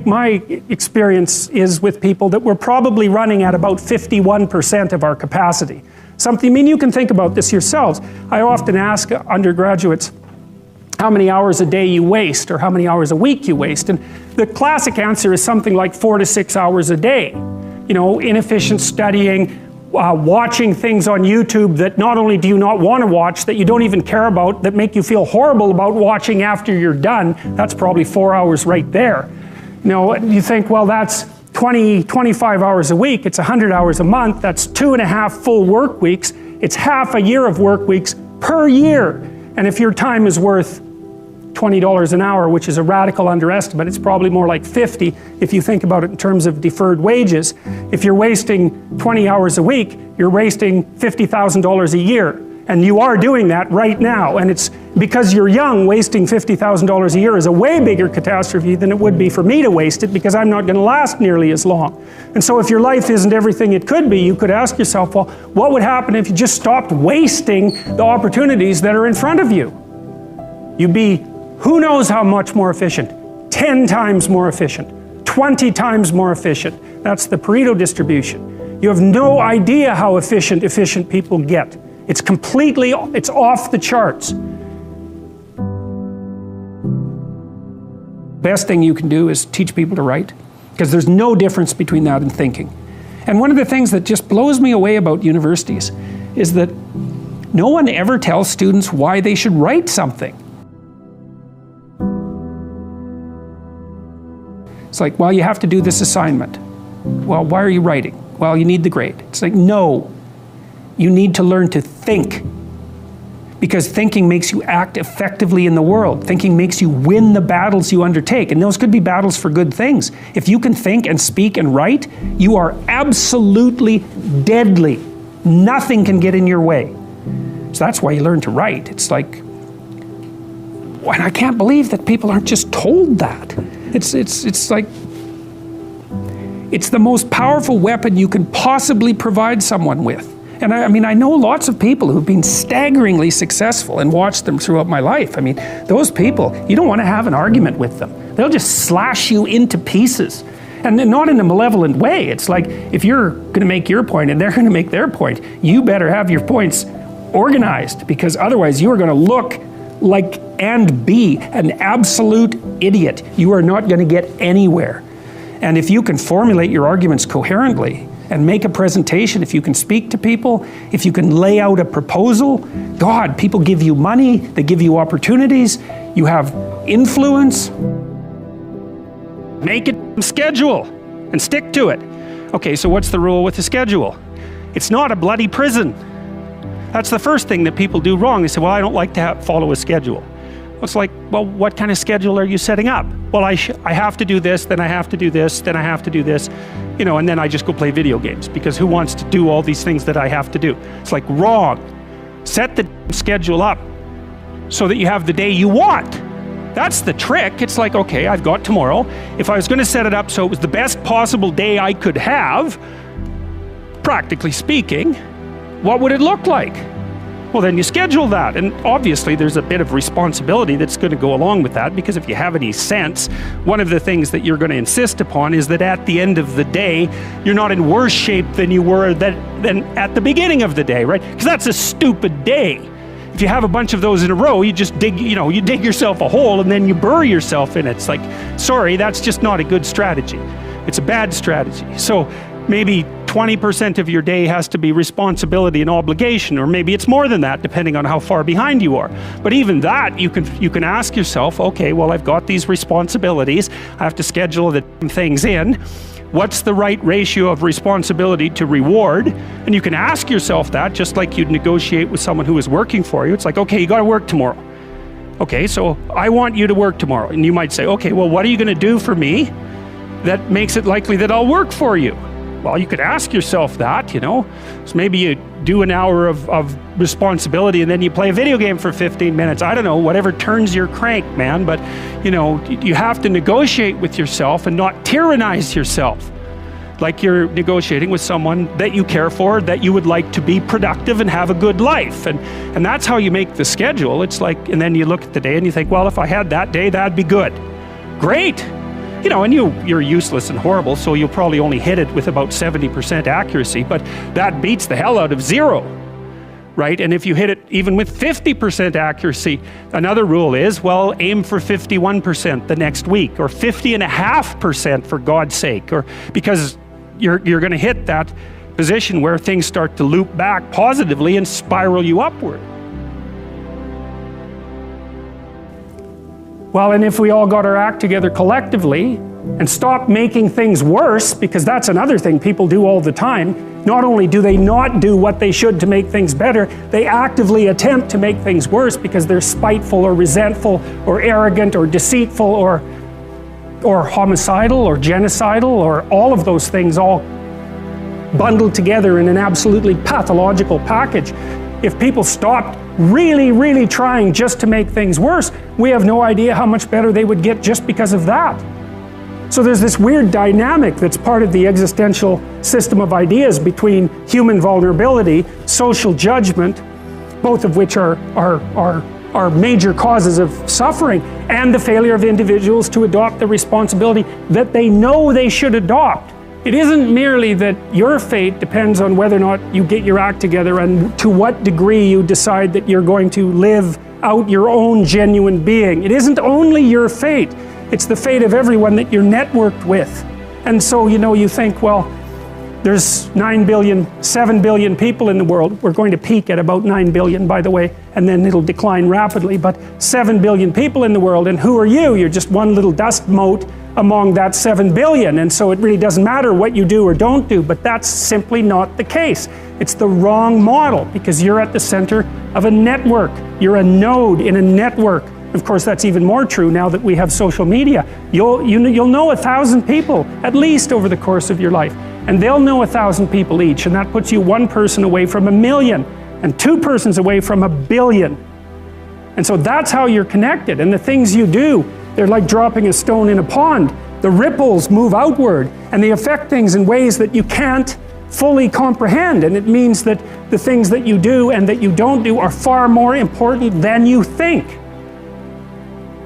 my experience is with people that we're probably running at about 51% of our capacity. Something, I mean, you can think about this yourselves. I often ask undergraduates how many hours a day you waste or how many hours a week you waste, and the classic answer is something like 4 to 6 hours a day. You know, inefficient studying, watching things on YouTube that not only do you not want to watch, that you don't even care about, that make you feel horrible about watching after you're done. That's probably 4 hours right there. You know, you think, well, that's 20, 25 hours a week, it's 100 hours a month, that's 2.5 full work weeks, it's half a year of work weeks per year. And if your time is worth $20 an hour, which is a radical underestimate, it's probably more like 50 if you think about it in terms of deferred wages. If you're wasting 20 hours a week, you're wasting $50,000 a year. And you are doing that right now. And it's because you're young, wasting $50,000 a year is a way bigger catastrophe than it would be for me to waste it, because I'm not going to last nearly as long. And so if your life isn't everything it could be, you could ask yourself, well, what would happen if you just stopped wasting the opportunities that are in front of you? You'd be who knows how much more efficient? 10 times more efficient, 20 times more efficient. That's the Pareto distribution. You have no idea how efficient people get. It's completely, it's off the charts. Best thing you can do is teach people to write, because there's no difference between that and thinking. And one of the things that just blows me away about universities is that no one ever tells students why they should write something. It's like, well, you have to do this assignment. Well, why are you writing? Well, you need the grade. It's like, no. You need to learn to think. Because thinking makes you act effectively in the world. Thinking makes you win the battles you undertake. And those could be battles for good things. If you can think and speak and write, you are absolutely deadly. Nothing can get in your way. So that's why you learn to write. It's like, and I can't believe that people aren't just told that. It's like, it's the most powerful weapon you can possibly provide someone with. And I mean, I know lots of people who've been staggeringly successful and watched them throughout my life. I mean, those people, you don't want to have an argument with them. They'll just slash you into pieces. And not in a malevolent way. It's like, if you're going to make your point and they're going to make their point, you better have your points organized, because otherwise you are going to look like and be an absolute idiot. You are not going to get anywhere. And if you can formulate your arguments coherently and make a presentation, if you can speak to people, if you can lay out a proposal, God, people give you money, they give you opportunities, you have influence. Make it schedule and stick to it. Okay, so what's the rule with the schedule? It's not a bloody prison. That's the first thing that people do wrong. They say, well, I don't like to follow a schedule. It's like, well, what kind of schedule are you setting up? Well, I have to do this, then I have to do this, then I have to do this, you know, and then I just go play video games, because who wants to do all these things that I have to do? It's like, wrong. Set the schedule up so that you have the day you want. That's the trick. It's like, okay, I've got tomorrow. If I was going to set it up so it was the best possible day I could have, practically speaking, what would it look like? Well, then you schedule that, and obviously there's a bit of responsibility that's going to go along with that, because if you have any sense, one of the things that you're going to insist upon is that at the end of the day, you're not in worse shape than you were than at the beginning of the day, right? Because that's a stupid day. If you have a bunch of those in a row, you just dig, you know, you dig yourself a hole and then you bury yourself in it. It's like, sorry, that's just not a good strategy. It's a bad strategy. So maybe 20% of your day has to be responsibility and obligation, or maybe it's more than that, depending on how far behind you are. But even that, you can ask yourself, okay, well, I've got these responsibilities, I have to schedule the things in. What's the right ratio of responsibility to reward? And you can ask yourself that, just like you'd negotiate with someone who is working for you. It's like, okay, you got to work tomorrow. Okay, so I want you to work tomorrow. And you might say, okay, well, what are you going to do for me that makes it likely that I'll work for you? Well, you could ask yourself that, you know. So maybe you do an hour of responsibility and then you play a video game for 15 minutes. I don't know, whatever turns your crank, man. But, you know, you have to negotiate with yourself and not tyrannize yourself. Like you're negotiating with someone that you care for, that you would like to be productive and have a good life. And that's how you make the schedule. It's like, and then you look at the day and you think, well, if I had that day, that'd be good. Great. You know, and you're useless and horrible, so you'll probably only hit it with about 70% accuracy, but that beats the hell out of 0. Right? And if you hit it even with 50% accuracy, another rule is, well, aim for 51% the next week, or 50.5% for God's sake, or because you're going to hit that position where things start to loop back positively and spiral you upward. Well, and if we all got our act together collectively and stopped making things worse, because that's another thing people do all the time. Not only do they not do what they should to make things better, they actively attempt to make things worse because they're spiteful or resentful or arrogant or deceitful or homicidal or genocidal, or all of those things all bundled together in an absolutely pathological package. If people stopped really, really trying just to make things worse, we have no idea how much better they would get just because of that. So there's this weird dynamic that's part of the existential system of ideas between human vulnerability, social judgment, both of which are major causes of suffering, and the failure of individuals to adopt the responsibility that they know they should adopt. It isn't merely that your fate depends on whether or not you get your act together and to what degree you decide that you're going to live out your own genuine being. It isn't only your fate. It's the fate of everyone that you're networked with. And so, you know, you think, well, there's 9 billion, 7 billion people in the world. We're going to peak at about 9 billion, by the way, and then it'll decline rapidly, but 7 billion people in the world, and who are you? You're just one little dust mote among that 7 billion, and so it really doesn't matter what you do or don't do, but that's simply not the case. It's the wrong model, because you're at the center of a network. You're a node in a network. Of course, that's even more true now that we have social media. You'll know 1,000 people, at least over the course of your life. And they'll know 1,000 people each, and that puts you one person away from 1 million, and 2 persons away from 1 billion. And so that's how you're connected, and the things you do, they're like dropping a stone in a pond. The ripples move outward, and they affect things in ways that you can't fully comprehend, and it means that the things that you do and that you don't do are far more important than you think.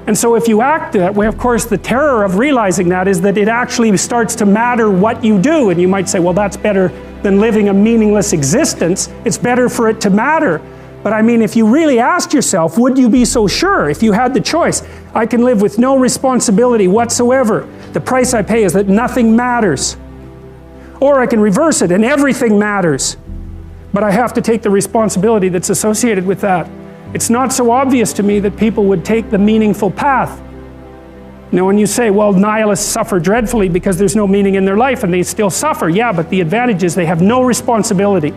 And so if you act that way, of course, the terror of realizing that is that it actually starts to matter what you do. And you might say, well, that's better than living a meaningless existence. It's better for it to matter. But I mean, if you really asked yourself, would you be so sure if you had the choice? I can live with no responsibility whatsoever. The price I pay is that nothing matters. Or I can reverse it and everything matters. But I have to take the responsibility that's associated with that. It's not so obvious to me that people would take the meaningful path. You know, when you say, well, nihilists suffer dreadfully because there's no meaning in their life and they still suffer. Yeah, but the advantage is they have no responsibility.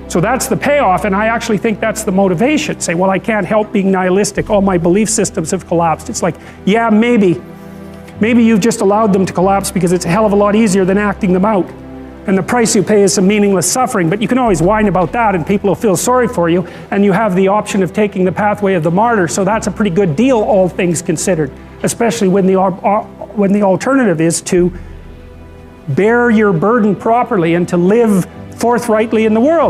So that's the payoff, and I actually think that's the motivation. Say, well, I can't help being nihilistic. All my belief systems have collapsed. It's like, yeah, maybe. Maybe you've just allowed them to collapse because it's a hell of a lot easier than acting them out. And the price you pay is some meaningless suffering, but you can always whine about that and people will feel sorry for you, and you have the option of taking the pathway of the martyr, so that's a pretty good deal, all things considered, especially when the alternative is to bear your burden properly and to live forthrightly in the world.